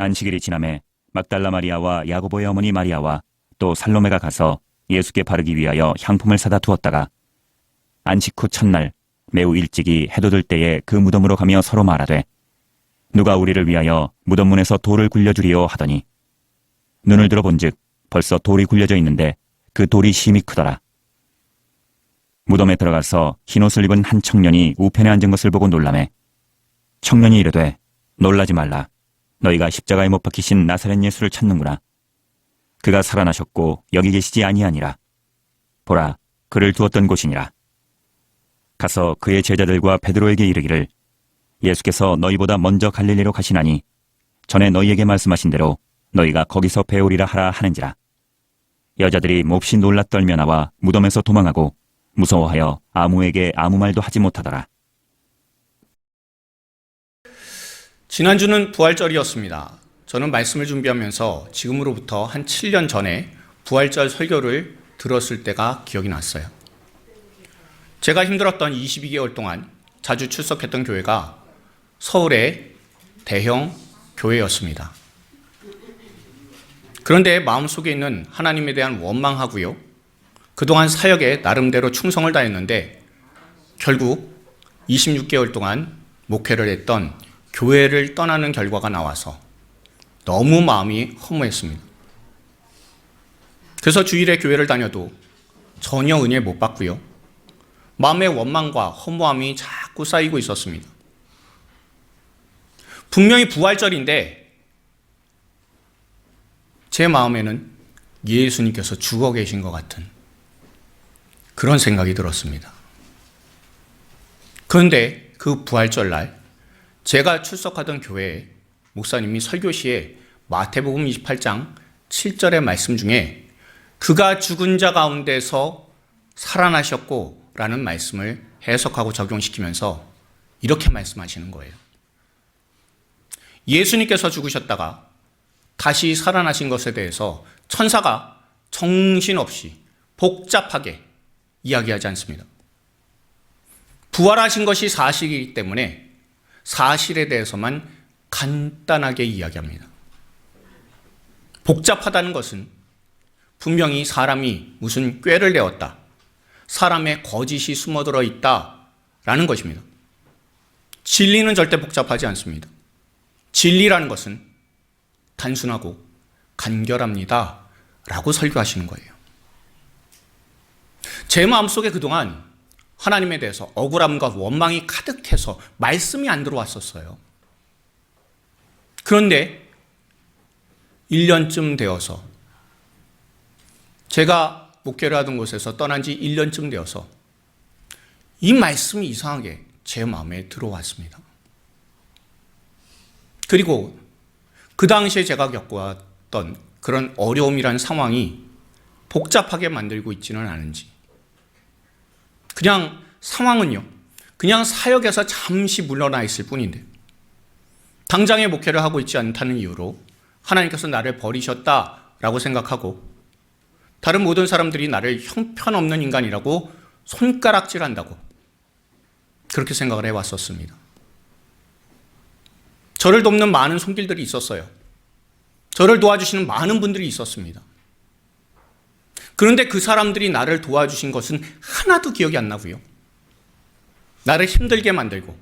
안식일이 지남에 막달라 마리아와 야고보의 어머니 마리아와 또 살로메가 가서 예수께 바르기 위하여 향품을 사다 두었다가 안식 후 첫날 매우 일찍이 해돋을 때에 그 무덤으로 가며 서로 말하되 누가 우리를 위하여 무덤 문에서 돌을 굴려주리요 하더니 눈을 들어본즉 벌써 돌이 굴려져 있는데 그 돌이 심히 크더라. 무덤에 들어가서 흰옷을 입은 한 청년이 우편에 앉은 것을 보고 놀라매 청년이 이르되 놀라지 말라. 너희가 십자가에 못 박히신 나사렛 예수를 찾는구나. 그가 살아나셨고 여기 계시지 아니하니라. 보라, 그를 두었던 곳이니라. 가서 그의 제자들과 베드로에게 이르기를 예수께서 너희보다 먼저 갈릴리로 가시나니 전에 너희에게 말씀하신 대로 너희가 거기서 배우리라 하라 하는지라. 여자들이 몹시 놀라 떨며 나와 무덤에서 도망하고 무서워하여 아무에게 아무 말도 하지 못하더라. 지난주는 부활절이었습니다. 저는 말씀을 준비하면서 지금으로부터 한 7년 전에 부활절 설교를 들었을 때가 기억이 났어요. 제가 힘들었던 22개월 동안 자주 출석했던 교회가 서울의 대형 교회였습니다. 그런데 마음속에 있는 하나님에 대한 원망하고요. 그동안 사역에 나름대로 충성을 다했는데 결국 26개월 동안 목회를 했던 교회를 떠나는 결과가 나와서 너무 마음이 허무했습니다. 그래서 주일에 교회를 다녀도 전혀 은혜 못 받고요. 마음의 원망과 허무함이 자꾸 쌓이고 있었습니다. 분명히 부활절인데 제 마음에는 예수님께서 죽어 계신 것 같은 그런 생각이 들었습니다. 그런데 그 부활절날 제가 출석하던 교회에 목사님이 설교 시에 마태복음 28장 7절의 말씀 중에 그가 죽은 자 가운데서 살아나셨고 라는 말씀을 해석하고 적용시키면서 이렇게 말씀하시는 거예요. 예수님께서 죽으셨다가 다시 살아나신 것에 대해서 천사가 정신없이 복잡하게 이야기하지 않습니다. 부활하신 것이 사실이기 때문에 사실에 대해서만 간단하게 이야기합니다. 복잡하다는 것은 분명히 사람이 무슨 꾀를 내었다, 사람의 거짓이 숨어들어 있다라는 것입니다. 진리는 절대 복잡하지 않습니다. 진리라는 것은 단순하고 간결합니다 라고 설교하시는 거예요. 제 마음속에 그동안 하나님에 대해서 억울함과 원망이 가득해서 말씀이 안 들어왔었어요. 그런데 1년쯤 되어서 제가 목회를 하던 곳에서 떠난 지 1년쯤 되어서 이 말씀이 이상하게 제 마음에 들어왔습니다. 그리고 그 당시에 제가 겪어왔던 그런 어려움이란 상황이 복잡하게 만들고 있지는 않은지, 그냥 상황은요, 그냥 사역에서 잠시 물러나 있을 뿐인데 당장의 목회를 하고 있지 않다는 이유로 하나님께서 나를 버리셨다라고 생각하고 다른 모든 사람들이 나를 형편없는 인간이라고 손가락질한다고 그렇게 생각을 해왔었습니다. 저를 돕는 많은 손길들이 있었어요. 저를 도와주시는 많은 분들이 있었습니다. 그런데 그 사람들이 나를 도와주신 것은 하나도 기억이 안 나고요. 나를 힘들게 만들고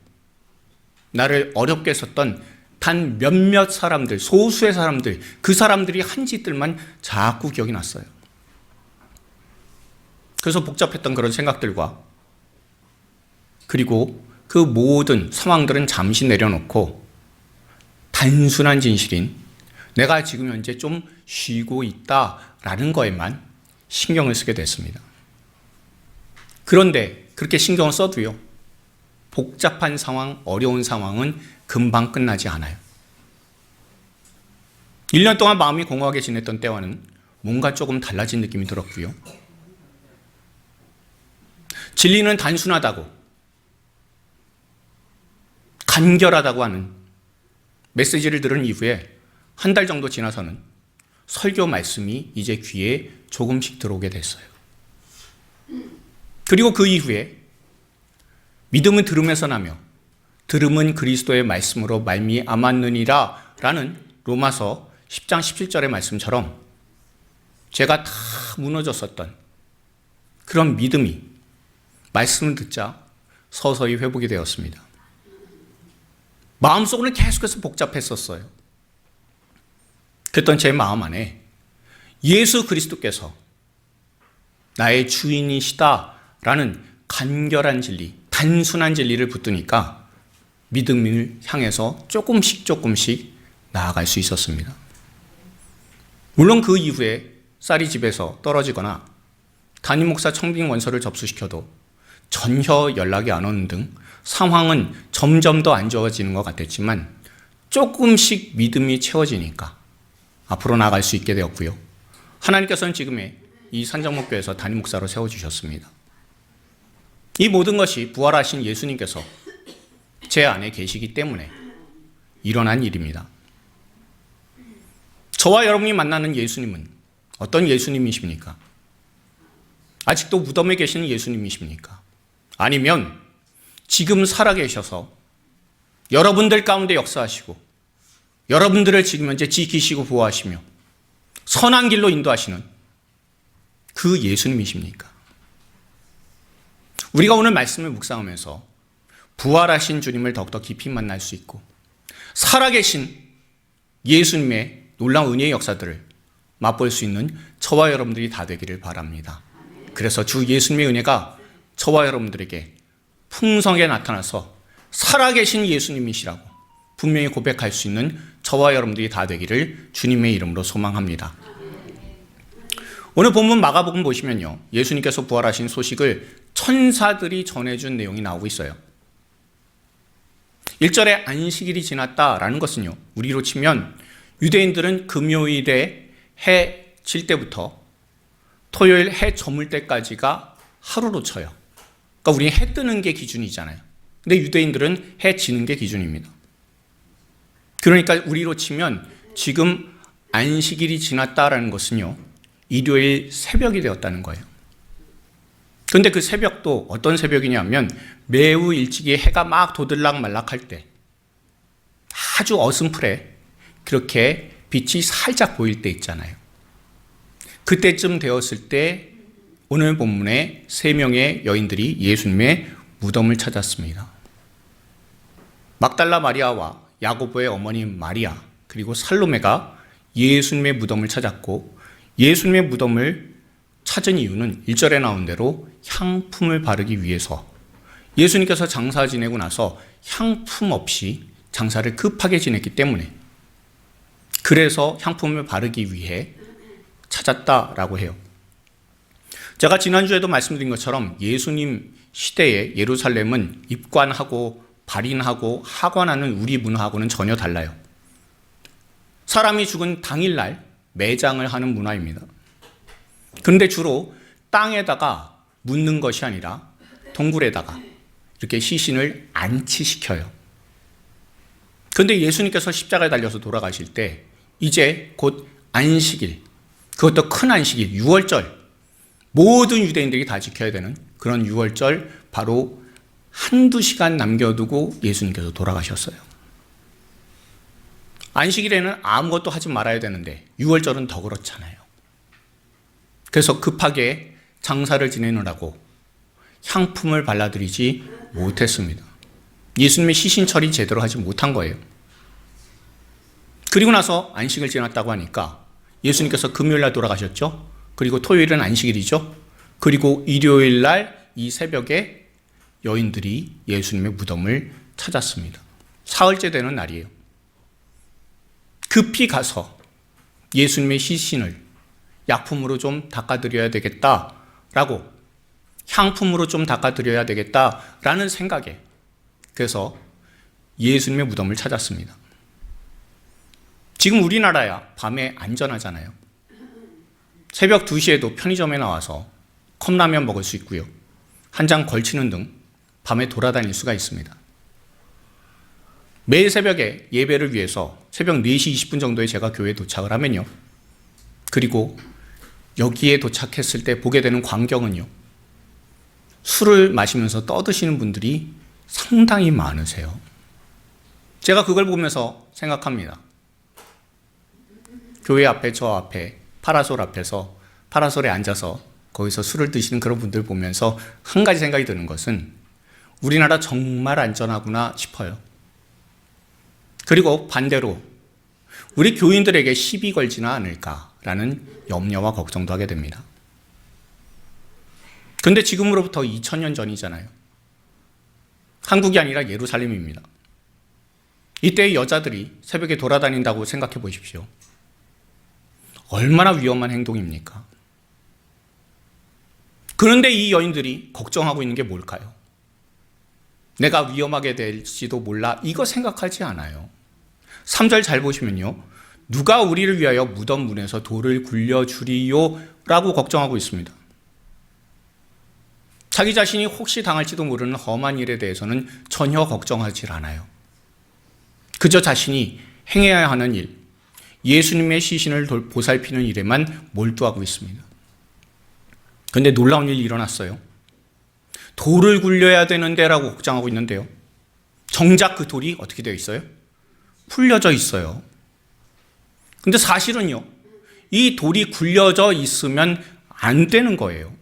나를 어렵게 했었던 단 몇몇 사람들, 소수의 사람들, 그 사람들이 한 짓들만 자꾸 기억이 났어요. 그래서 복잡했던 그런 생각들과 그리고 그 모든 상황들은 잠시 내려놓고 단순한 진실인 내가 지금 현재 좀 쉬고 있다라는 거에만 신경을 쓰게 됐습니다. 그런데 그렇게 신경을 써도요, 복잡한 상황, 어려운 상황은 금방 끝나지 않아요. 1년 동안 마음이 공허하게 지냈던 때와는 뭔가 조금 달라진 느낌이 들었고요. 진리는 단순하다고, 간결하다고 하는 메시지를 들은 이후에 한 달 정도 지나서는 설교 말씀이 이제 귀에 조금씩 들어오게 됐어요. 그리고 그 이후에 믿음은 들음에서 나며 들음은 그리스도의 말씀으로 말미암았느니라 라는 로마서 10장 17절의 말씀처럼 제가 다 무너졌었던 그런 믿음이 말씀을 듣자 서서히 회복이 되었습니다. 마음속으로는 계속해서 복잡했었어요. 그랬던 제 마음 안에 예수 그리스도께서 나의 주인이시다라는 간결한 진리, 단순한 진리를 붙드니까 믿음을 향해서 조금씩 나아갈 수 있었습니다. 물론 그 이후에 쌀이 집에서 떨어지거나 담임 목사 청빙 원서를 접수시켜도 전혀 연락이 안 오는 등 상황은 점점 더 안 좋아지는 것 같았지만 조금씩 믿음이 채워지니까 앞으로 나아갈 수 있게 되었고요. 하나님께서는 지금의 이 산정목교에서 담임 목사로 세워주셨습니다. 이 모든 것이 부활하신 예수님께서 제 안에 계시기 때문에 일어난 일입니다. 저와 여러분이 만나는 예수님은 어떤 예수님이십니까? 아직도 무덤에 계시는 예수님이십니까? 아니면 지금 살아계셔서 여러분들 가운데 역사하시고 여러분들을 지금 현재 지키시고 보호하시며 선한 길로 인도하시는 그 예수님이십니까? 우리가 오늘 말씀을 묵상하면서 부활하신 주님을 더욱더 깊이 만날 수 있고 살아계신 예수님의 놀라운 은혜의 역사들을 맛볼 수 있는 저와 여러분들이 다 되기를 바랍니다. 그래서 주 예수님의 은혜가 저와 여러분들에게 풍성하게 나타나서 살아계신 예수님이시라고 분명히 고백할 수 있는 저와 여러분들이 다 되기를 주님의 이름으로 소망합니다. 오늘 본문 마가복음 보시면요, 예수님께서 부활하신 소식을 천사들이 전해준 내용이 나오고 있어요. 1절에 안식일이 지났다라는 것은요, 우리로 치면 유대인들은 금요일에 해 질 때부터 토요일 해 저물 때까지가 하루로 쳐요. 그러니까 우리 해 뜨는 게 기준이잖아요. 근데 유대인들은 해 지는 게 기준입니다. 그러니까 우리로 치면 지금 안식일이 지났다라는 것은요, 일요일 새벽이 되었다는 거예요. 그런데 그 새벽도 어떤 새벽이냐면 매우 일찍이 해가 막 도들락말락할 때 아주 어슴풀에 그렇게 빛이 살짝 보일 때 있잖아요. 그때쯤 되었을 때 오늘 본문에 3명의 여인들이 예수님의 무덤을 찾았습니다. 막달라 마리아와 야고보의 어머니 마리아 그리고 살로메가 예수님의 무덤을 찾았고, 예수님의 무덤을 찾은 이유는 1절에 나온 대로 향품을 바르기 위해서, 예수님께서 장사 지내고 나서 향품 없이 장사를 급하게 지냈기 때문에 그래서 향품을 바르기 위해 찾았다라고 해요. 제가 지난주에도 말씀드린 것처럼 예수님 시대에 예루살렘은 입관하고 발인하고 하관하는 우리 문화하고는 전혀 달라요. 사람이 죽은 당일날 매장을 하는 문화입니다. 그런데 주로 땅에다가 묻는 것이 아니라 동굴에다가 이렇게 시신을 안치시켜요. 그런데 예수님께서 십자가에 달려서 돌아가실 때 이제 곧 안식일, 그것도 큰 안식일, 6월절, 모든 유대인들이 다 지켜야 되는 그런 6월절 바로 한두 시간 남겨두고 예수님께서 돌아가셨어요. 안식일에는 아무것도 하지 말아야 되는데 6월절은 더 그렇잖아요. 그래서 급하게 장사를 지내느라고 향품을 발라드리지 못했습니다. 예수님의 시신 처리 제대로 하지 못한 거예요. 그리고 나서 안식을 지났다고 하니까 예수님께서 금요일날 돌아가셨죠. 그리고 토요일은 안식일이죠. 그리고 일요일날 이 새벽에 여인들이 예수님의 무덤을 찾았습니다. 사흘째 되는 날이에요. 급히 가서 예수님의 시신을 약품으로 좀 닦아드려야 되겠다라고, 향품으로 좀 닦아드려야 되겠다라는 생각에 그래서 예수님의 무덤을 찾았습니다. 지금 우리나라야 밤에 안전하잖아요. 새벽 2시에도 편의점에 나와서 컵라면 먹을 수 있고요. 한 장 걸치는 등 밤에 돌아다닐 수가 있습니다. 매일 새벽에 예배를 위해서 새벽 4시 20분 정도에 제가 교회에 도착을 하면요. 그리고 여기에 도착했을 때 보게 되는 광경은요. 술을 마시면서 떠드시는 분들이 상당히 많으세요. 제가 그걸 보면서 생각합니다. 교회 앞에 저 앞에 파라솔 앞에서 파라솔에 앉아서 거기서 술을 드시는 그런 분들 보면서 한 가지 생각이 드는 것은 우리나라 정말 안전하구나 싶어요. 그리고 반대로 우리 교인들에게 시비 걸지는 않을까라는 염려와 걱정도 하게 됩니다. 그런데 지금으로부터 2000년 전이잖아요. 한국이 아니라 예루살렘입니다. 이때의 여자들이 새벽에 돌아다닌다고 생각해 보십시오. 얼마나 위험한 행동입니까? 그런데 이 여인들이 걱정하고 있는 게 뭘까요? 내가 위험하게 될지도 몰라, 이거 생각하지 않아요. 3절 잘 보시면요. 누가 우리를 위하여 무덤 문에서 돌을 굴려주리요? 라고 걱정하고 있습니다. 자기 자신이 혹시 당할지도 모르는 험한 일에 대해서는 전혀 걱정하지 않아요. 그저 자신이 행해야 하는 일, 예수님의 시신을 보살피는 일에만 몰두하고 있습니다. 그런데 놀라운 일이 일어났어요. 돌을 굴려야 되는데 라고 걱정하고 있는데요. 정작 그 돌이 어떻게 되어 있어요? 풀려져 있어요. 근데 사실은요, 이 돌이 굴려져 있으면 안 되는 거예요.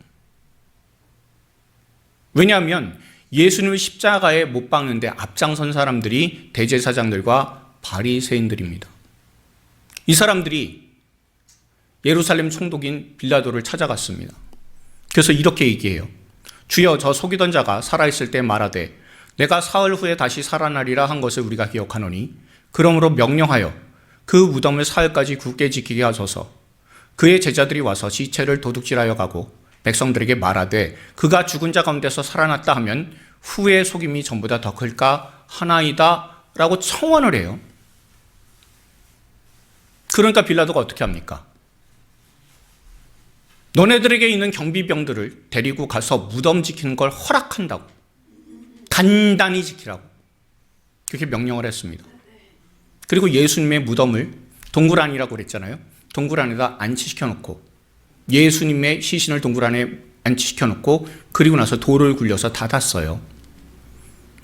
왜냐하면 예수님을 십자가에 못 박는데 앞장선 사람들이 대제사장들과 바리새인들입니다. 이 사람들이 예루살렘 총독인 빌라도를 찾아갔습니다. 그래서 이렇게 얘기해요. 주여, 저 속이던 자가 살아있을 때 말하되 내가 사흘 후에 다시 살아나리라 한 것을 우리가 기억하노니 그러므로 명령하여 그 무덤을 사흘까지 굳게 지키게 하소서. 그의 제자들이 와서 시체를 도둑질하여 가고 백성들에게 말하되 그가 죽은 자 가운데서 살아났다 하면 후의 속임이 전보다 더 클까 하나이다 라고 청원을 해요. 그러니까 빌라도가 어떻게 합니까? 너네들에게 있는 경비병들을 데리고 가서 무덤 지키는 걸 허락한다고, 단단히 지키라고 그렇게 명령을 했습니다. 그리고 예수님의 무덤을 동굴 안이라고 그랬잖아요. 동굴 안에다 안치시켜놓고 예수님의 시신을 동굴 안에 안치시켜놓고 그리고 나서 돌을 굴려서 닫았어요.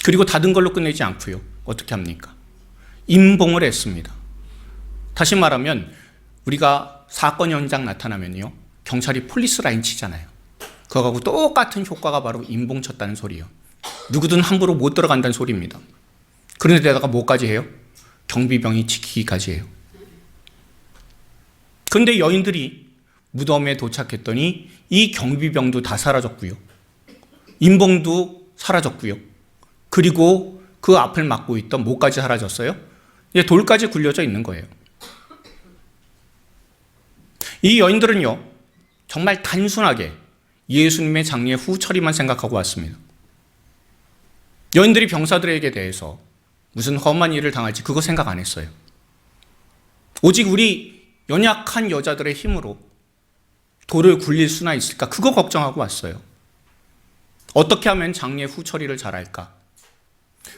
그리고 닫은 걸로 끝내지 않고요. 어떻게 합니까? 임봉을 했습니다. 다시 말하면 우리가 사건 현장 나타나면요, 경찰이 폴리스 라인 치잖아요. 그거하고 똑같은 효과가 바로 임봉 쳤다는 소리예요. 누구든 함부로 못 들어간다는 소리입니다. 그런데 내다가 뭐까지 해요? 경비병이 지키기까지 해요. 그런데 여인들이 무덤에 도착했더니 이 경비병도 다 사라졌고요. 임봉도 사라졌고요. 그리고 그 앞을 막고 있던 뭐까지 사라졌어요? 이제 돌까지 굴려져 있는 거예요. 이 여인들은요, 정말 단순하게 예수님의 장례 후 처리만 생각하고 왔습니다. 여인들이 병사들에게 대해서 무슨 험한 일을 당할지 그거 생각 안 했어요. 오직 우리 연약한 여자들의 힘으로 돌을 굴릴 수나 있을까? 그거 걱정하고 왔어요. 어떻게 하면 장례 후 처리를 잘할까?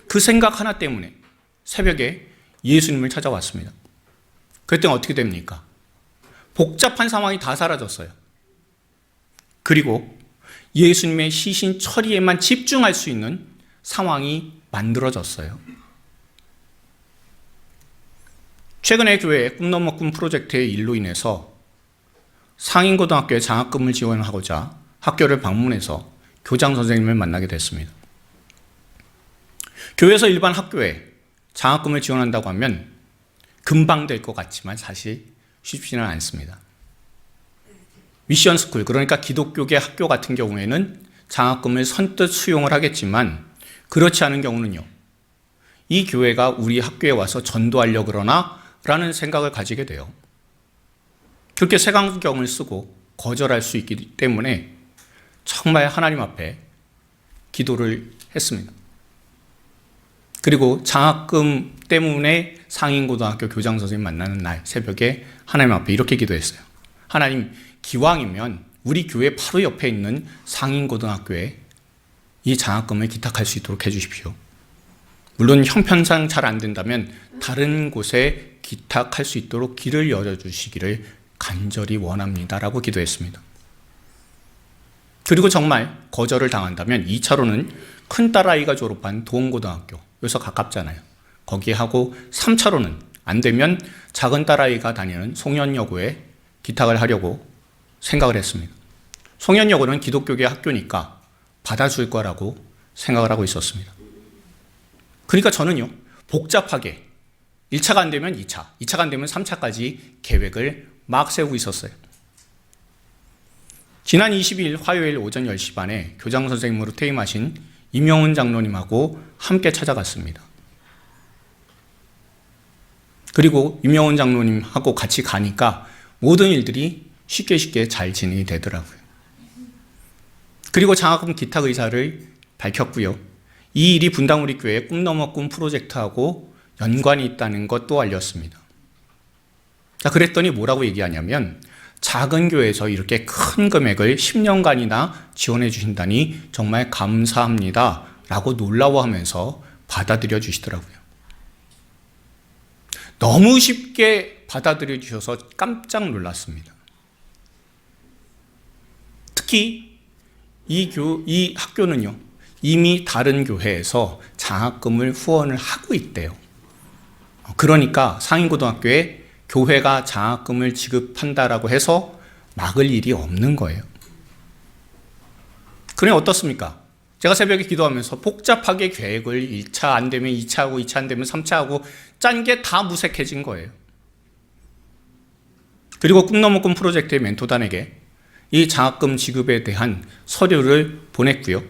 그 생각 하나 때문에 새벽에 예수님을 찾아왔습니다. 그랬더니 어떻게 됩니까? 복잡한 상황이 다 사라졌어요. 그리고 예수님의 시신 처리에만 집중할 수 있는 상황이 만들어졌어요. 최근에 교회 꿈 넘어 꿈 프로젝트의 일로 인해서 상인고등학교에 장학금을 지원하고자 학교를 방문해서 교장 선생님을 만나게 됐습니다. 교회에서 일반 학교에 장학금을 지원한다고 하면 금방 될 것 같지만 사실 쉽지는 않습니다. 미션 스쿨, 그러니까 기독교계 학교 같은 경우에는 장학금을 선뜻 수용을 하겠지만 그렇지 않은 경우는요, 이 교회가 우리 학교에 와서 전도하려고 그러나? 라는 생각을 가지게 돼요. 그렇게 색안경을 쓰고 거절할 수 있기 때문에 정말 하나님 앞에 기도를 했습니다. 그리고 장학금 때문에 상인고등학교 교장 선생님 만나는 날 새벽에 하나님 앞에 이렇게 기도했어요. 하나님, 기왕이면 우리 교회 바로 옆에 있는 상인고등학교에 이 장학금을 기탁할 수 있도록 해주십시오. 물론 형편상 잘 안 된다면 다른 곳에 기탁할 수 있도록 길을 열어주시기를 간절히 원합니다라고 기도했습니다. 그리고 정말 거절을 당한다면 2차로는 큰딸아이가 졸업한 도원고등학교, 여기서 가깝잖아요. 거기에 하고 3차로는 안 되면 작은 딸아이가 다니는 송년여고에 기탁을 하려고 생각을 했습니다. 송년여고는 기독교계 학교니까 받아줄 거라고 생각을 하고 있었습니다. 그러니까 저는요, 복잡하게 1차가 안 되면 2차, 2차가 안 되면 3차까지 계획을 막 세우고 있었어요. 지난 22일 화요일 오전 10시 반에 교장 선생님으로 퇴임하신 임영훈 장로님하고 함께 찾아갔습니다. 그리고 임영훈 장로님하고 같이 가니까 모든 일들이 쉽게 잘 진행이 되더라고요. 그리고 장학금 기탁 의사를 밝혔고요. 이 일이 분당우리교회 꿈 넘어 꿈 프로젝트하고 연관이 있다는 것도 알렸습니다. 자, 그랬더니 뭐라고 얘기하냐면 작은 교회에서 이렇게 큰 금액을 10년간이나 지원해 주신다니 정말 감사합니다 라고 놀라워하면서 받아들여 주시더라고요. 너무 쉽게 받아들여 주셔서 깜짝 놀랐습니다. 특히 이 학교는요, 이미 다른 교회에서 장학금을 후원을 하고 있대요. 그러니까 상인고등학교에 교회가 장학금을 지급한다라고 해서 막을 일이 없는 거예요. 그러니 어떻습니까? 제가 새벽에 기도하면서 복잡하게 계획을 1차 안 되면 2차 하고 2차 안 되면 3차 하고 짠 게 다 무색해진 거예요. 그리고 꿈 넘어 꿈 프로젝트의 멘토단에게 이 장학금 지급에 대한 서류를 보냈고요.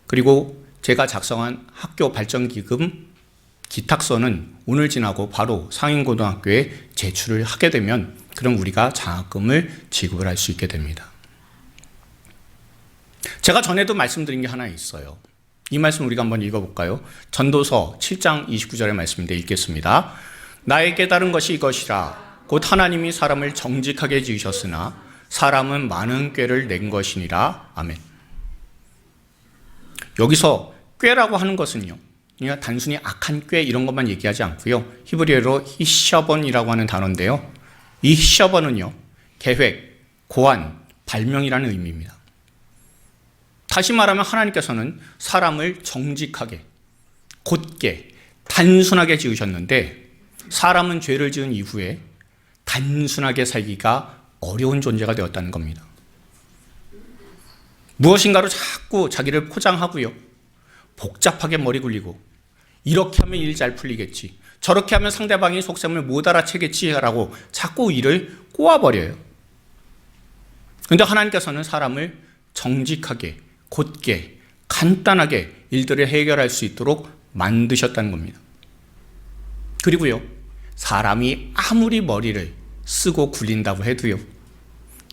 그리고 제가 작성한 학교 발전기금 기탁서는 오늘 지나고 바로 상인고등학교에 제출을 하게 되면 그럼 우리가 장학금을 지급을 할 수 있게 됩니다. 제가 전에도 말씀드린 게 하나 있어요. 이 말씀 우리가 한번 읽어볼까요? 전도서 7장 29절의 말씀인데 읽겠습니다. 나의 깨달은 것이 이것이라 곧 하나님이 사람을 정직하게 지으셨으나 사람은 많은 꾀를 낸 것이니라. 아멘. 여기서 꾀라고 하는 것은요, 그러니까 단순히 악한 꾀 이런 것만 얘기하지 않고요. 히브리어로 히셔번이라고 하는 단어인데요. 이 히셔번은요, 계획, 고안, 발명이라는 의미입니다. 다시 말하면 하나님께서는 사람을 정직하게, 곧게, 단순하게 지으셨는데 사람은 죄를 지은 이후에 단순하게 살기가 어려운 존재가 되었다는 겁니다. 무엇인가로 자꾸 자기를 포장하고요. 복잡하게 머리 굴리고 이렇게 하면 일 잘 풀리겠지. 저렇게 하면 상대방이 속셈을 못 알아채겠지라고 자꾸 일을 꼬아버려요. 그런데 하나님께서는 사람을 정직하게, 곧게, 간단하게 일들을 해결할 수 있도록 만드셨다는 겁니다. 그리고요, 사람이 아무리 머리를 쓰고 굴린다고 해도요,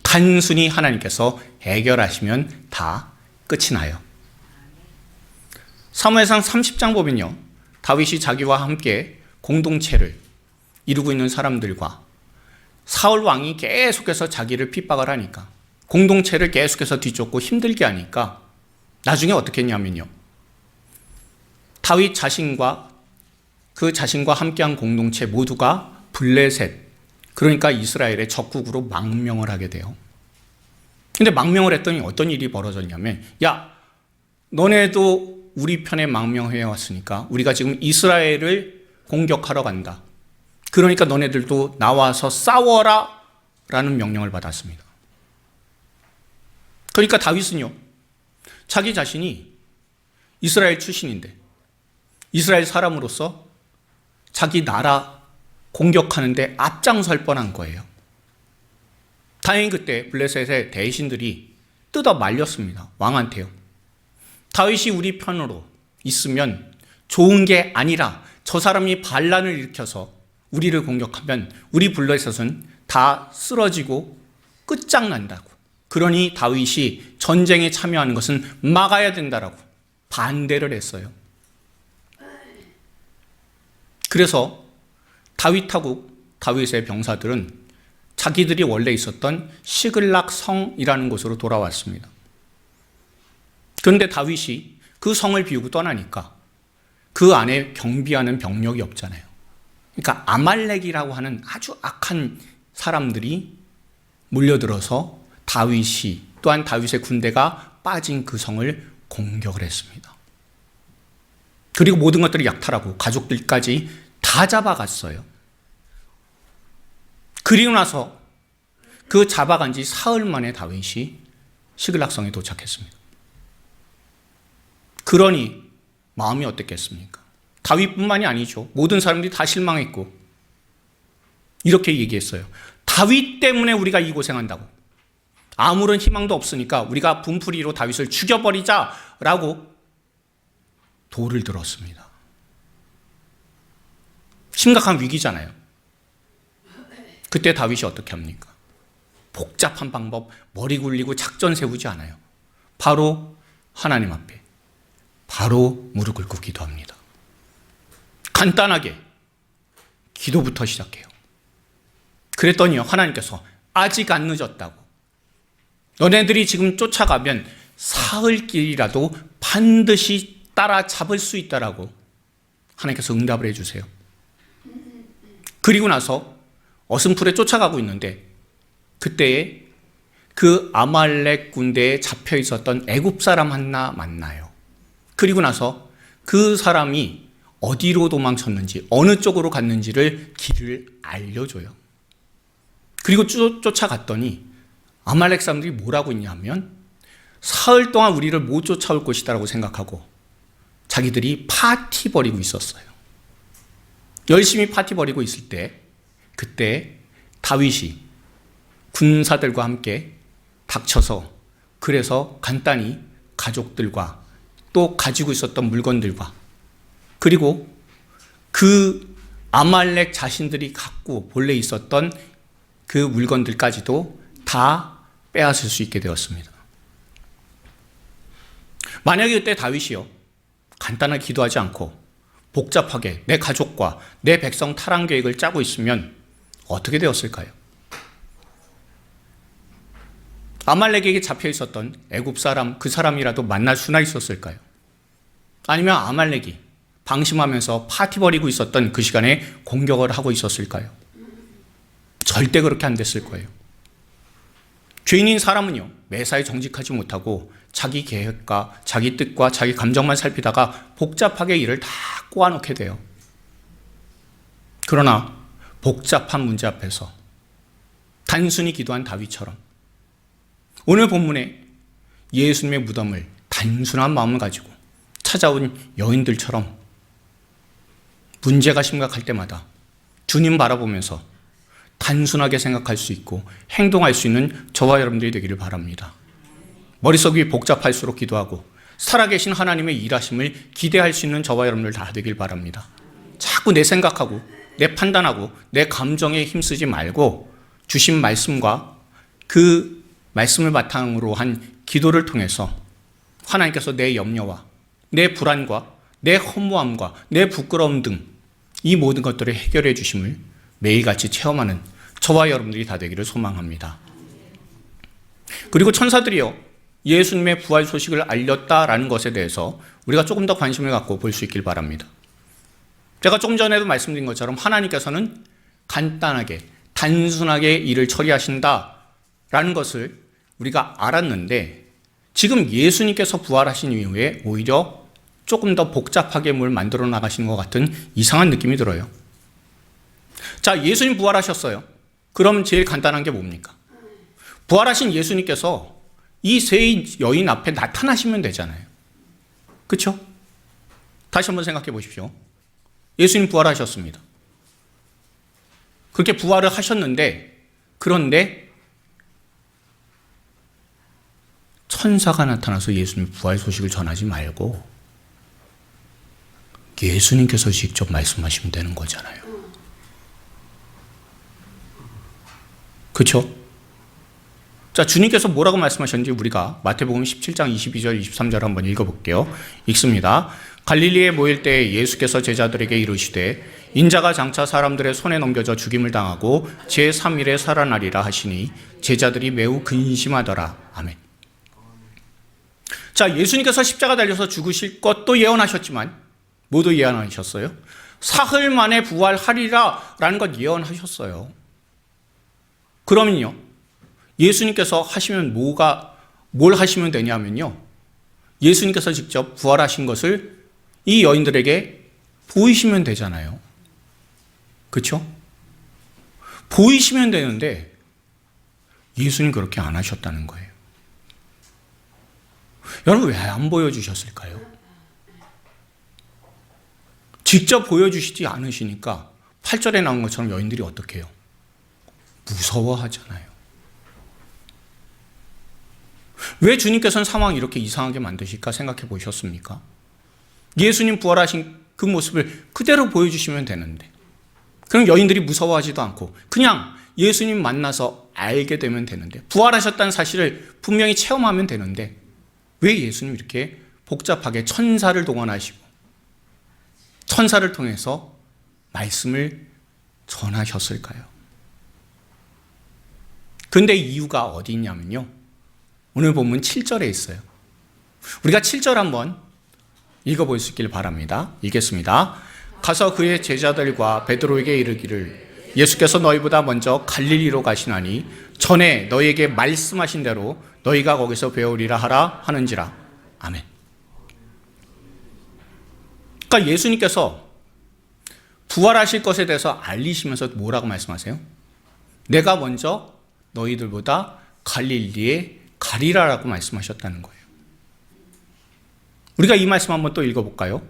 단순히 하나님께서 해결하시면 다 끝이 나요. 사무엘상 30장 보면요, 다윗이 자기와 함께 공동체를 이루고 있는 사람들과 사울 왕이 계속해서 자기를 핍박을 하니까 공동체를 계속해서 뒤쫓고 힘들게 하니까 나중에 어떻게 했냐면요, 다윗 자신과 그 자신과 함께한 공동체 모두가 블레셋, 그러니까 이스라엘의 적국으로 망명을 하게 돼요. 근데 망명을 했더니 어떤 일이 벌어졌냐면, 야, 너네도 우리 편에 망명해 왔으니까 우리가 지금 이스라엘을 공격하러 간다. 그러니까 너네들도 나와서 싸워라 라는 명령을 받았습니다. 그러니까 다윗은요, 자기 자신이 이스라엘 출신인데 이스라엘 사람으로서 자기 나라 공격하는데 앞장설 뻔한 거예요. 다행히 그때 블레셋의 대신들이 뜯어 말렸습니다. 왕한테요. 다윗이 우리 편으로 있으면 좋은 게 아니라 저 사람이 반란을 일으켜서 우리를 공격하면 우리 블레셋은 다 쓰러지고 끝장난다고. 그러니 다윗이 전쟁에 참여하는 것은 막아야 된다라고 반대를 했어요. 그래서 다윗하고 다윗의 병사들은 자기들이 원래 있었던 시글락 성이라는 곳으로 돌아왔습니다. 그런데 다윗이 그 성을 비우고 떠나니까 그 안에 경비하는 병력이 없잖아요. 그러니까 아말렉이라고 하는 아주 악한 사람들이 몰려들어서 다윗이 또한 다윗의 군대가 빠진 그 성을 공격을 했습니다. 그리고 모든 것들을 약탈하고 가족들까지 다 잡아갔어요. 그리고 나서 그 잡아간 지 사흘 만에 다윗이 시글락성에 도착했습니다. 그러니 마음이 어땠겠습니까? 다윗뿐만이 아니죠. 모든 사람들이 다 실망했고 이렇게 얘기했어요. 다윗 때문에 우리가 이 고생한다고. 아무런 희망도 없으니까 우리가 분풀이로 다윗을 죽여버리자라고 돌을 들었습니다. 심각한 위기잖아요. 그때 다윗이 어떻게 합니까? 복잡한 방법, 머리 굴리고 작전 세우지 않아요. 바로 하나님 앞에 바로 무릎 꿇고 기도합니다. 간단하게 기도부터 시작해요. 그랬더니요, 하나님께서 아직 안 늦었다고. 너네들이 지금 쫓아가면 사흘 길이라도 반드시 따라잡을 수 있다라고 하나님께서 응답을 해주세요. 그리고 나서 어슴풀에 쫓아가고 있는데 그때에 그 아말렉 군대에 잡혀 있었던 애굽 사람 하나 만나요. 그리고 나서 그 사람이 어디로 도망쳤는지 어느 쪽으로 갔는지를 길을 알려줘요. 그리고 쫓아갔더니 아말렉 사람들이 뭐라고 했냐면 사흘 동안 우리를 못 쫓아올 것이다라고 생각하고 자기들이 파티 벌이고 있었어요. 열심히 파티 벌이고 있을 때 그때 다윗이 군사들과 함께 닥쳐서 그래서 간단히 가족들과 또 가지고 있었던 물건들과 그리고 그 아말렉 자신들이 갖고 본래 있었던 그 물건들까지도 다 빼앗을 수 있게 되었습니다. 만약에 그때 다윗이요, 간단하게 기도하지 않고 복잡하게 내 가족과 내 백성 탈환 계획을 짜고 있으면 어떻게 되었을까요? 아말렉에게 잡혀 있었던 애굽 사람, 그 사람이라도 만날 수나 있었을까요? 아니면 아말렉이 방심하면서 파티 벌이고 있었던 그 시간에 공격을 하고 있었을까요? 절대 그렇게 안 됐을 거예요. 죄인인 사람은요, 매사에 정직하지 못하고 자기 계획과 자기 뜻과 자기 감정만 살피다가 복잡하게 일을 다 꼬아놓게 돼요. 그러나 복잡한 문제 앞에서 단순히 기도한 다윗처럼 오늘 본문에 예수님의 무덤을 단순한 마음을 가지고 찾아온 여인들처럼 문제가 심각할 때마다 주님 바라보면서 단순하게 생각할 수 있고 행동할 수 있는 저와 여러분들이 되기를 바랍니다. 머릿속이 복잡할수록 기도하고 살아계신 하나님의 일하심을 기대할 수 있는 저와 여러분들 다 되길 바랍니다. 자꾸 내 생각하고 내 판단하고 내 감정에 힘쓰지 말고 주신 말씀과 그 말씀을 바탕으로 한 기도를 통해서 하나님께서 내 염려와 내 불안과 내 허무함과 내 부끄러움 등 이 모든 것들을 해결해 주심을 매일같이 체험하는 저와 여러분들이 다 되기를 소망합니다. 그리고 천사들이요, 예수님의 부활 소식을 알렸다라는 것에 대해서 우리가 조금 더 관심을 갖고 볼 수 있길 바랍니다. 제가 조금 전에도 말씀드린 것처럼 하나님께서는 간단하게 단순하게 일을 처리하신다라는 것을 우리가 알았는데 지금 예수님께서 부활하신 이후에 오히려 조금 더 복잡하게 뭘 만들어 나가시는 것 같은 이상한 느낌이 들어요. 자, 예수님 부활하셨어요. 그럼 제일 간단한 게 뭡니까? 부활하신 예수님께서 이 세 여인 앞에 나타나시면 되잖아요. 그렇죠? 다시 한번 생각해 보십시오. 예수님 부활하셨습니다. 그렇게 부활을 하셨는데 그런데 천사가 나타나서 예수님 부활 소식을 전하지 말고 예수님께서 직접 말씀하시면 되는 거잖아요. 그렇죠? 자, 주님께서 뭐라고 말씀하셨는지 우리가 마태복음 17장 22절 23절 한번 읽어볼게요. 읽습니다. 갈릴리에 모일 때 예수께서 제자들에게 이르시되 인자가 장차 사람들의 손에 넘겨져 죽임을 당하고 제3일에 살아나리라 하시니 제자들이 매우 근심하더라. 아멘. 자, 예수님께서 십자가 달려서 죽으실 것도 예언하셨지만 모두 예언하셨어요. 사흘 만에 부활하리라 라는 것 예언하셨어요. 그러면요, 예수님께서 하시면 뭘 하시면 되냐면요, 예수님께서 직접 부활하신 것을 이 여인들에게 보이시면 되잖아요. 그렇죠? 보이시면 되는데 예수님 그렇게 안 하셨다는 거예요. 여러분, 왜 안 보여주셨을까요? 직접 보여주시지 않으시니까 8절에 나온 것처럼 여인들이 어떻게 해요? 무서워하잖아요. 왜 주님께서는 상황을 이렇게 이상하게 만드실까 생각해 보셨습니까? 예수님 부활하신 그 모습을 그대로 보여주시면 되는데, 그럼 여인들이 무서워하지도 않고 그냥 예수님 만나서 알게 되면 되는데, 부활하셨다는 사실을 분명히 체험하면 되는데, 왜 예수님 이렇게 복잡하게 천사를 동원하시고 천사를 통해서 말씀을 전하셨을까요? 근데 이유가 어디 있냐면요, 오늘 본문 7절에 있어요. 우리가 7절 한번 읽어볼 수 있길 바랍니다. 읽겠습니다. 가서 그의 제자들과 베드로에게 이르기를 예수께서 너희보다 먼저 갈릴리로 가시나니 전에 너희에게 말씀하신 대로 너희가 거기서 배우리라 하라 하는지라. 아멘. 그러니까 예수님께서 부활하실 것에 대해서 알리시면서 뭐라고 말씀하세요? 내가 먼저 너희들보다 갈릴리에 가리라라고 말씀하셨다는 거예요. 우리가 이 말씀 한번 또 읽어볼까요?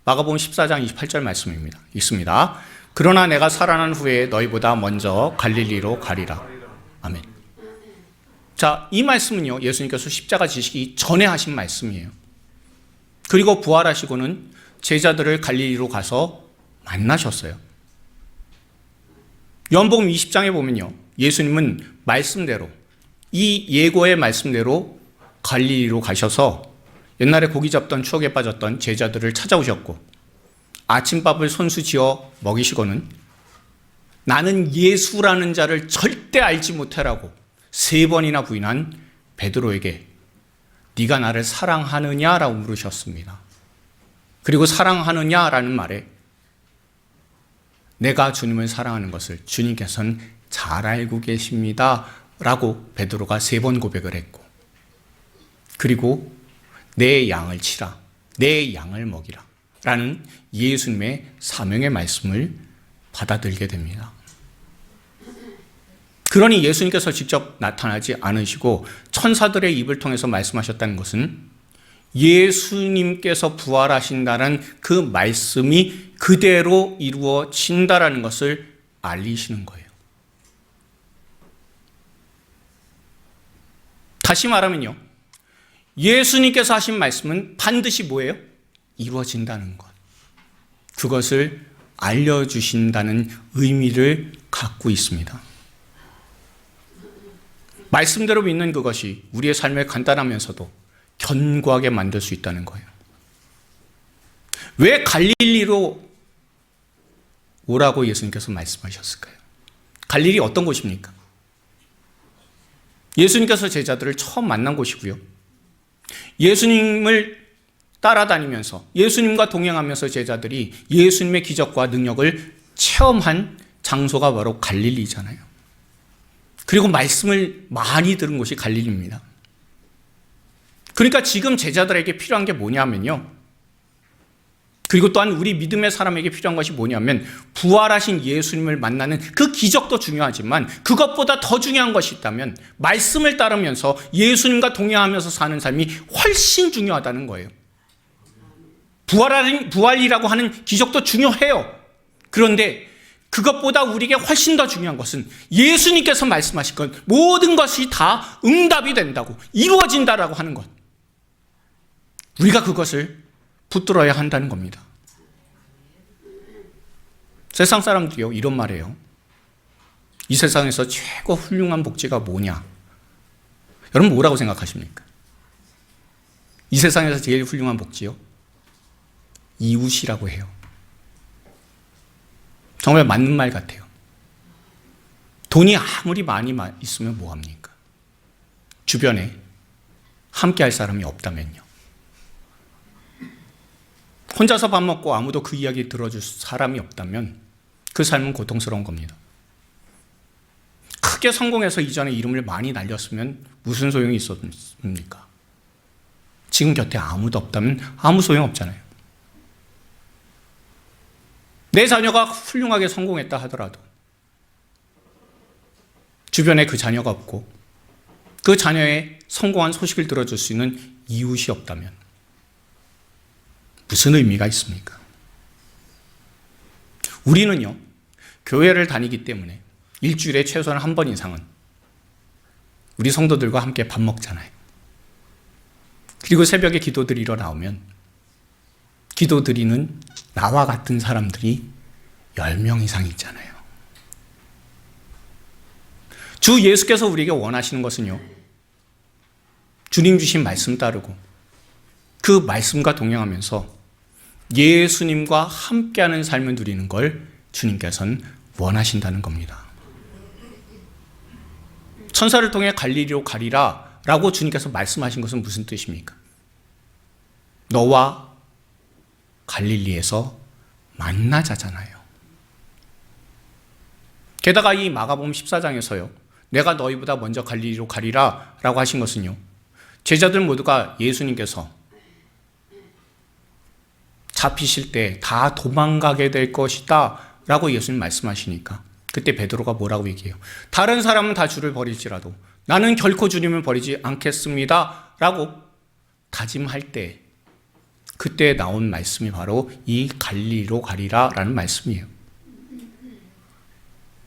마가복음 14장 28절 말씀입니다. 읽습니다. 그러나 내가 살아난 후에 너희보다 먼저 갈릴리로 가리라. 아멘. 자, 이 말씀은요, 예수님께서 십자가 지시기 전에 하신 말씀이에요. 그리고 부활하시고는 제자들을 갈릴리로 가서 만나셨어요. 요한복음 20장에 보면요, 예수님은 말씀대로, 이 예고의 말씀대로 갈릴리로 가셔서 옛날에 고기 잡던 추억에 빠졌던 제자들을 찾아오셨고, 아침밥을 손수지어 먹이시고는 나는 예수라는 자를 절대 알지 못해라고 3번이나 부인한 베드로에게 네가 나를 사랑하느냐라고 물으셨습니다. 그리고 사랑하느냐라는 말에 내가 주님을 사랑하는 것을 주님께서는 잘 알고 계십니다 라고 베드로가 3번 고백을 했고, 그리고 내 양을 치라, 내 양을 먹이라 라는 예수님의 사명의 말씀을 받아들게 됩니다. 그러니 예수님께서 직접 나타나지 않으시고 천사들의 입을 통해서 말씀하셨다는 것은 예수님께서 부활하신다는 그 말씀이 그대로 이루어진다라는 것을 알리시는 거예요. 다시 말하면요, 예수님께서 하신 말씀은 반드시 뭐예요? 이루어진다는 것. 그것을 알려주신다는 의미를 갖고 있습니다. 말씀대로 믿는 그것이 우리의 삶을 간단하면서도 견고하게 만들 수 있다는 거예요. 왜 갈릴리로 오라고 예수님께서 말씀하셨을까요? 갈릴리 어떤 곳입니까? 예수님께서 제자들을 처음 만난 곳이고요, 예수님을 따라다니면서 예수님과 동행하면서 제자들이 예수님의 기적과 능력을 체험한 장소가 바로 갈릴리잖아요. 그리고 말씀을 많이 들은 곳이 갈릴리입니다. 그러니까 지금 제자들에게 필요한 게 뭐냐면요, 그리고 또한 우리 믿음의 사람에게 필요한 것이 뭐냐면 부활하신 예수님을 만나는 그 기적도 중요하지만 그것보다 더 중요한 것이 있다면 말씀을 따르면서 예수님과 동행하면서 사는 삶이 훨씬 중요하다는 거예요. 부활이라고 하는 기적도 중요해요. 그런데 그것보다 우리에게 훨씬 더 중요한 것은 예수님께서 말씀하신 것, 모든 것이 다 응답이 된다고, 이루어진다라고 하는 것. 우리가 그것을 붙들어야 한다는 겁니다. 세상 사람들이요, 이런 말이에요. 이 세상에서 최고 훌륭한 복지가 뭐냐? 여러분 뭐라고 생각하십니까? 이 세상에서 제일 훌륭한 복지요? 이웃이라고 해요. 정말 맞는 말 같아요. 돈이 아무리 많이 있으면 뭐합니까? 주변에 함께 할 사람이 없다면요. 혼자서 밥 먹고 아무도 그 이야기 들어줄 사람이 없다면 그 삶은 고통스러운 겁니다. 크게 성공해서 이전에 이름을 많이 날렸으면 무슨 소용이 있었습니까? 지금 곁에 아무도 없다면 아무 소용 없잖아요. 내 자녀가 훌륭하게 성공했다 하더라도 주변에 그 자녀가 없고 그 자녀의 성공한 소식을 들어줄 수 있는 이웃이 없다면 무슨 의미가 있습니까? 우리는요, 교회를 다니기 때문에 일주일에 최소한 한 번 이상은 우리 성도들과 함께 밥 먹잖아요. 그리고 새벽에 기도 드리러 나오면 기도 드리는 나와 같은 사람들이 10명 이상 있잖아요. 주 예수께서 우리에게 원하시는 것은요, 주님 주신 말씀 따르고 그 말씀과 동행하면서 예수님과 함께하는 삶을 누리는 걸 주님께서는 원하신다는 겁니다. 천사를 통해 갈릴리로 가리라 라고 주님께서 말씀하신 것은 무슨 뜻입니까? 너와 갈릴리에서 만나자잖아요. 게다가 이 마가복음 14장에서요, 내가 너희보다 먼저 갈릴리로 가리라 라고 하신 것은요, 제자들 모두가 예수님께서 잡히실 때 다 도망가게 될 것이다 라고 예수님 말씀하시니까 그때 베드로가 뭐라고 얘기해요? 다른 사람은 다 주를 버릴지라도 나는 결코 주님을 버리지 않겠습니다 라고 다짐할 때 그때 나온 말씀이 바로 이 갈릴리로 가리라 라는 말씀이에요.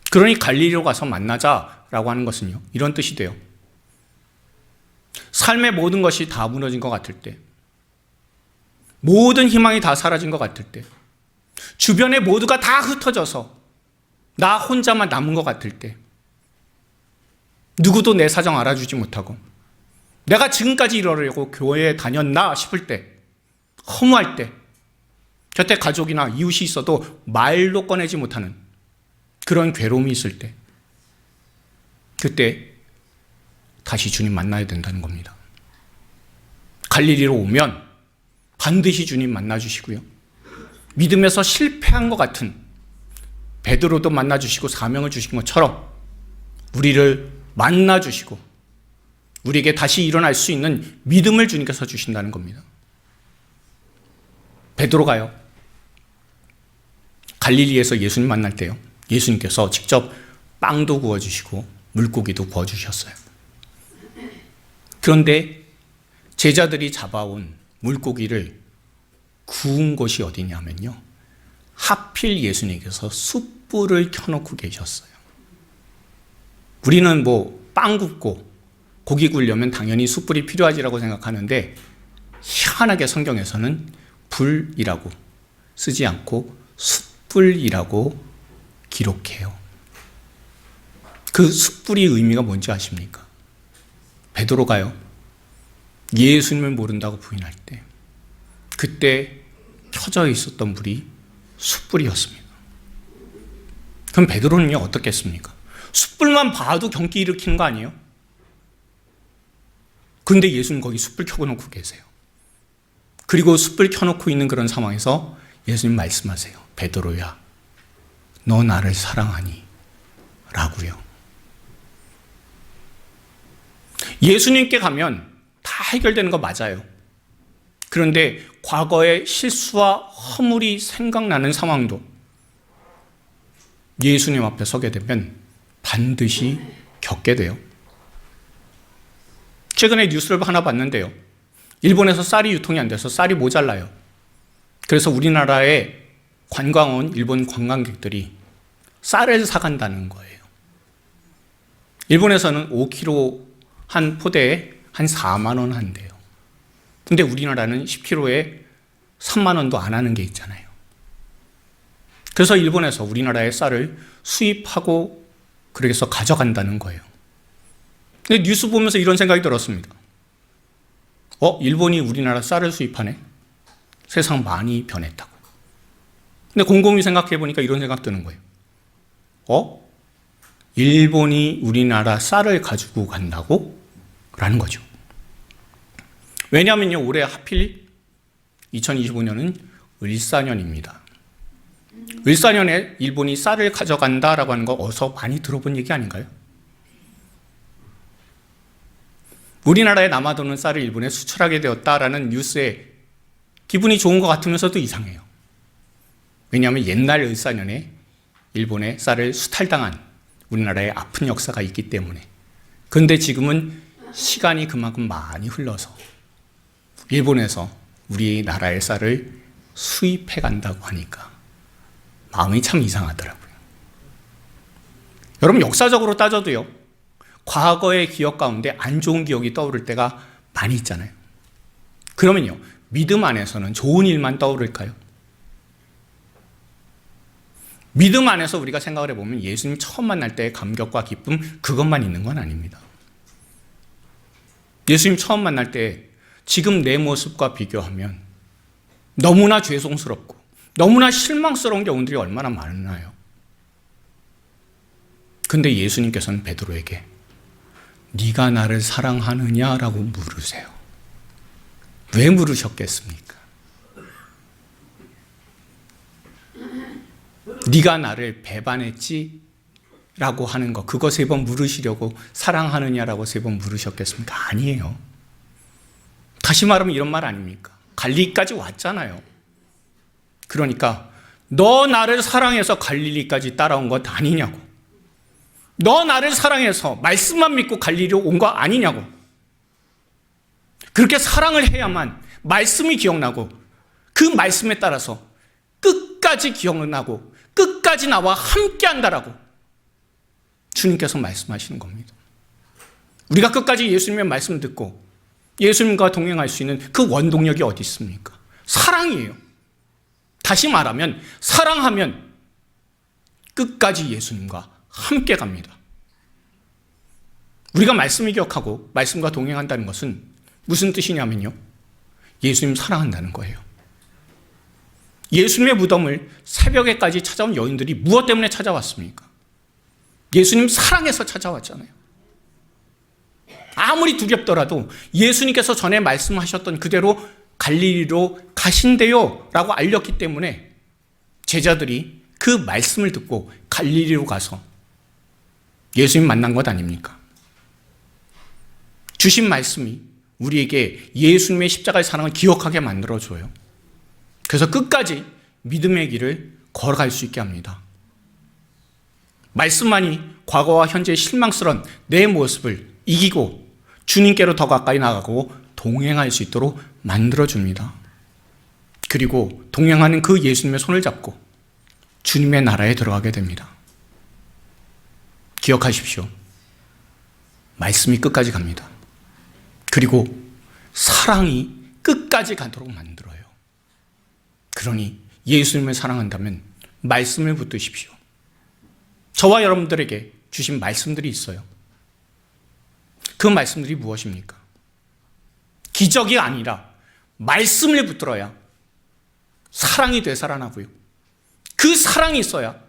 그러니 갈릴리로 가서 만나자라고 하는 것은요, 이런 뜻이 돼요. 삶의 모든 것이 다 무너진 것 같을 때, 모든 희망이 다 사라진 것 같을 때, 주변에 모두가 다 흩어져서 나 혼자만 남은 것 같을 때, 누구도 내 사정 알아주지 못하고 내가 지금까지 이러려고 교회에 다녔나 싶을 때, 허무할 때, 곁에 가족이나 이웃이 있어도 말도 꺼내지 못하는 그런 괴로움이 있을 때, 그때 다시 주님 만나야 된다는 겁니다. 갈릴리로 오면 반드시 주님 만나주시고요, 믿음에서 실패한 것 같은 베드로도 만나주시고 사명을 주신 것처럼 우리를 만나주시고 우리에게 다시 일어날 수 있는 믿음을 주님께서 주신다는 겁니다. 베드로가요, 갈릴리에서 예수님 만날 때요, 예수님께서 직접 빵도 구워주시고 물고기도 구워주셨어요. 그런데 제자들이 잡아온 물고기를 구운 곳이 어디냐면요, 하필 예수님께서 숯불을 켜놓고 계셨어요. 우리는 빵 굽고 고기 구우려면 당연히 숯불이 필요하지라고 생각하는데 희한하게 성경에서는 불이라고 쓰지 않고 숯불이라고 기록해요. 그 숯불이 의미가 뭔지 아십니까? 베드로가요, 예수님을 모른다고 부인할 때 그때 켜져 있었던 불이 숯불이었습니다. 그럼 베드로는요, 어떻겠습니까? 숯불만 봐도 경기 일으키는 거 아니에요? 근데 예수님 거기 숯불 켜놓고 계세요. 그리고 숯불 켜놓고 있는 그런 상황에서 예수님 말씀하세요. 베드로야, 너 나를 사랑하니? 라고요. 예수님께 가면 다 해결되는 거 맞아요. 그런데 과거의 실수와 허물이 생각나는 상황도 예수님 앞에 서게 되면 반드시 겪게 돼요. 최근에 뉴스를 하나 봤는데요, 일본에서 쌀이 유통이 안 돼서 쌀이 모자라요. 그래서 우리나라에 관광 온 일본 관광객들이 쌀을 사간다는 거예요. 일본에서는 5kg 한 포대에 한 4만 원 한대요. 근데 우리나라는 10kg에 3만 원도 안 하는 게 있잖아요. 그래서 일본에서 우리나라의 쌀을 수입하고 그래서 가져간다는 거예요. 근데 뉴스 보면서 이런 생각이 들었습니다. 일본이 우리나라 쌀을 수입하네? 세상 많이 변했다고. 근데 곰곰이 생각해 보니까 이런 생각 드는 거예요. 일본이 우리나라 쌀을 가지고 간다고? 라는 거죠. 왜냐하면요, 올해 하필 2025년은 을사년입니다. 을사년에 일본이 쌀을 가져간다라고 하는 거 어서 많이 들어본 얘기 아닌가요? 우리나라에 남아도는 쌀을 일본에 수출하게 되었다라는 뉴스에 기분이 좋은 것 같으면서도 이상해요. 왜냐하면 옛날 을사년에 일본에 쌀을 수탈당한 우리나라에 아픈 역사가 있기 때문에. 그런데 지금은 시간이 그만큼 많이 흘러서 일본에서 우리나라의 쌀을 수입해 간다고 하니까 마음이 참 이상하더라고요. 여러분, 역사적으로 따져도요, 과거의 기억 가운데 안 좋은 기억이 떠오를 때가 많이 있잖아요. 그러면요, 믿음 안에서는 좋은 일만 떠오를까요? 믿음 안에서 우리가 생각을 해보면 예수님 처음 만날 때의 감격과 기쁨, 그것만 있는 건 아닙니다. 예수님 처음 만날 때 지금 내 모습과 비교하면 너무나 죄송스럽고 너무나 실망스러운 경우들이 얼마나 많나요? 근데 예수님께서는 베드로에게 네가 나를 사랑하느냐라고 물으세요. 왜 물으셨겠습니까? 네가 나를 배반했지? 라고 하는 거, 그거 3번 물으시려고 사랑하느냐라고 3번 물으셨겠습니까? 아니에요. 다시 말하면 이런 말 아닙니까? 갈릴리까지 왔잖아요. 그러니까 너 나를 사랑해서 갈릴리까지 따라온 것 아니냐고. 너 나를 사랑해서 말씀만 믿고 갈릴리로 온 거 아니냐고. 그렇게 사랑을 해야만 말씀이 기억나고 그 말씀에 따라서 끝까지 기억나고 끝까지 나와 함께한다라고 주님께서 말씀하시는 겁니다. 우리가 끝까지 예수님의 말씀을 듣고 예수님과 동행할 수 있는 그 원동력이 어디 있습니까? 사랑이에요. 다시 말하면 사랑하면 끝까지 예수님과 함께 갑니다. 우리가 말씀을 기억하고 말씀과 동행한다는 것은 무슨 뜻이냐면요, 예수님 사랑한다는 거예요. 예수님의 무덤을 새벽에까지 찾아온 여인들이 무엇 때문에 찾아왔습니까? 예수님 사랑해서 찾아왔잖아요. 아무리 두렵더라도 예수님께서 전에 말씀하셨던 그대로 갈릴리로 가신대요 라고 알렸기 때문에 제자들이 그 말씀을 듣고 갈릴리로 가서 예수님 만난 것 아닙니까? 주신 말씀이 우리에게 예수님의 십자가의 사랑을 기억하게 만들어줘요. 그래서 끝까지 믿음의 길을 걸어갈 수 있게 합니다. 말씀만이 과거와 현재의 실망스러운 내 모습을 이기고 주님께로 더 가까이 나가고 동행할 수 있도록 만들어줍니다. 그리고 동행하는 그 예수님의 손을 잡고 주님의 나라에 들어가게 됩니다. 기억하십시오. 말씀이 끝까지 갑니다. 그리고 사랑이 끝까지 가도록 만들어요. 그러니 예수님을 사랑한다면 말씀을 붙드십시오. 저와 여러분들에게 주신 말씀들이 있어요. 그 말씀들이 무엇입니까? 기적이 아니라 말씀을 붙들어야 사랑이 되살아나고요. 그 사랑이 있어야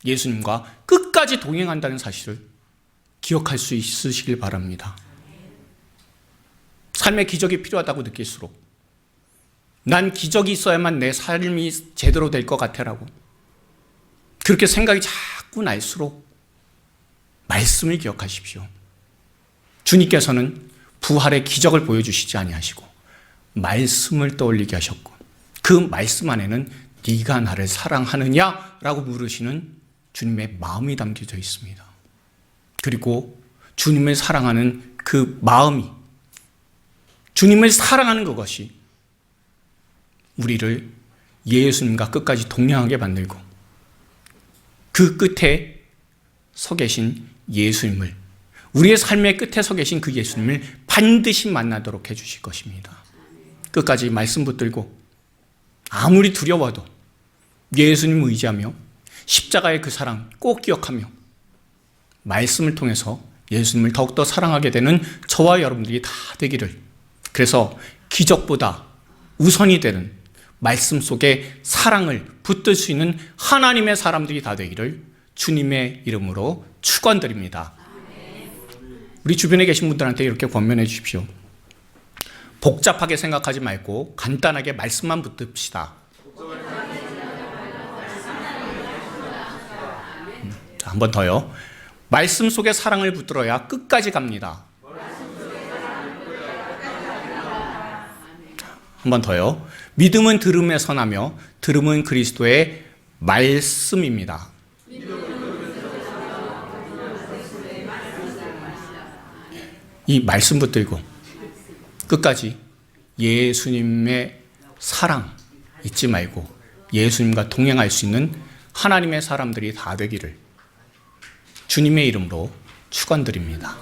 예수님과 끝까지 동행한다는 사실을 기억할 수 있으시길 바랍니다. 삶의 기적이 필요하다고 느낄수록 난 기적이 있어야만 내 삶이 제대로 될 것 같아라고 그렇게 생각이 자꾸 날수록 말씀을 기억하십시오. 주님께서는 부활의 기적을 보여주시지 아니하시고 말씀을 떠올리게 하셨고 그 말씀 안에는 네가 나를 사랑하느냐라고 물으시는 주님의 마음이 담겨져 있습니다. 그리고 주님을 사랑하는 그 마음이, 주님을 사랑하는 그것이 우리를 예수님과 끝까지 동행하게 만들고 그 끝에 서 계신 예수님을, 우리의 삶의 끝에 서 계신 그 예수님을 반드시 만나도록 해주실 것입니다. 끝까지 말씀 붙들고 아무리 두려워도 예수님을 의지하며 십자가의 그 사랑 꼭 기억하며 말씀을 통해서 예수님을 더욱더 사랑하게 되는 저와 여러분들이 다 되기를, 그래서 기적보다 우선이 되는 말씀 속에 사랑을 붙들 수 있는 하나님의 사람들이 다 되기를 주님의 이름으로 축원드립니다. 우리 주변에 계신 분들한테 이렇게 권면해 주십시오. 복잡하게 생각하지 말고 간단하게 말씀만 붙듭시다. 자, 한 번 더요. 말씀 속에 사랑을 붙들어야 끝까지 갑니다. 한 번 더요. 믿음은 들음에서 나며 들음은 그리스도의 말씀입니다. 이 말씀 붙들고 끝까지 예수님의 사랑 잊지 말고 예수님과 동행할 수 있는 하나님의 사람들이 다 되기를 주님의 이름으로 축원드립니다.